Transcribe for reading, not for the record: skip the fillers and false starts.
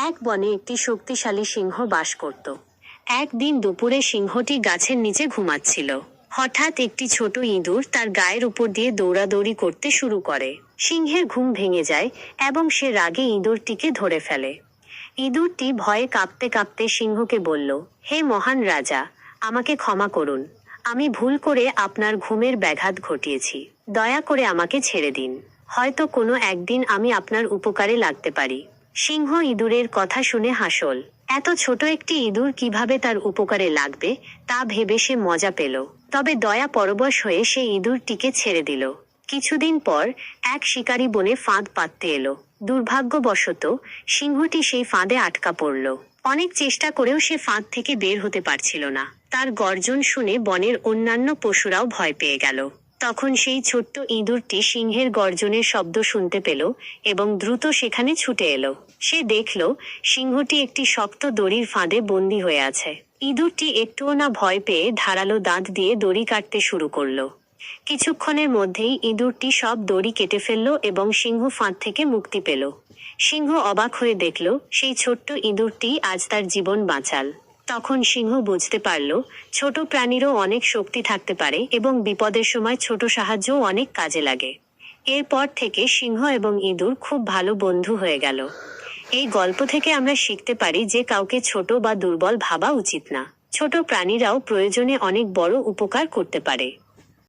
এক বনে একটি শক্তিশালী সিংহ বাস করত। একদিন দুপুরে সিংহটি গাছের নিচে ঘুমাচ্ছিল। হঠাৎ একটি ছোট ইঁদুর তার গায়ের উপর দিয়ে দৌড়াদৌড়ি করতে শুরু করে। সিংহের ঘুম ভেঙে যায় এবং সে রাগে ইঁদুরটিকে ধরে ফেলে। ইঁদুরটি ভয়ে কাঁপতে কাঁপতে সিংহকে বলল, হে মহান রাজা, আমাকে ক্ষমা করুন। আমি ভুল করে আপনার ঘুমের ব্যাঘাত ঘটিয়েছি। দয়া করে আমাকে ছেড়ে দিন। হয়তো কোনো একদিন আমি আপনার উপকারে লাগতে পারি। সিংহ ইঁদুরের কথা শুনে হাসল। এত ছোট একটি ইঁদুর কিভাবে তার উপকারে লাগবে তা ভেবে সে মজা পেল। তবে দয়া পরবশ হয়ে সে ইঁদুরটিকে ছেড়ে দিল। কিছুদিন পর এক শিকারী বনে ফাঁদ পাততে এলো। দুর্ভাগ্যবশত সিংহটি সেই ফাঁদে আটকা পড়ল। অনেক চেষ্টা করেও সে ফাঁদ থেকে বের হতে পারছিল না। তার গর্জন শুনে বনের অন্যান্য পশুরাও ভয় পেয়ে গেল। তখন সেই ছোট্ট ইঁদুরটি সিংহের গর্জনের শব্দ শুনতে পেল এবং দ্রুত সেখানে ছুটে এলো। সে দেখল সিংহটি একটি শক্ত দড়ির ফাঁদে বন্দী হয়ে আছে। ইঁদুরটি একটুও না ভয় পেয়ে ধারালো দাঁত দিয়ে দড়ি কাটতে শুরু করলো। কিছুক্ষণের মধ্যেই ইঁদুরটি সব দড়ি কেটে ফেলল এবং সিংহ ফাঁদ থেকে মুক্তি পেল। সিংহ অবাক হয়ে দেখল সেই ছোট্ট ইঁদুরটি আজ তার জীবন বাঁচাল। তখন সিংহ বুঝতে পারল ছোট প্রাণীরও অনেক শক্তি থাকতে পারে এবং বিপদের সময় ছোট সাহায্যও অনেক কাজে লাগে। এরপর থেকে সিংহ এবং ইঁদুর খুব ভালো বন্ধু হয়ে গেল। এই গল্প থেকে আমরা শিখতে পারি যে কাউকে ছোট বা দুর্বল ভাবা উচিত না। ছোট প্রাণীরাও প্রয়োজনে অনেক বড় উপকার করতে পারে।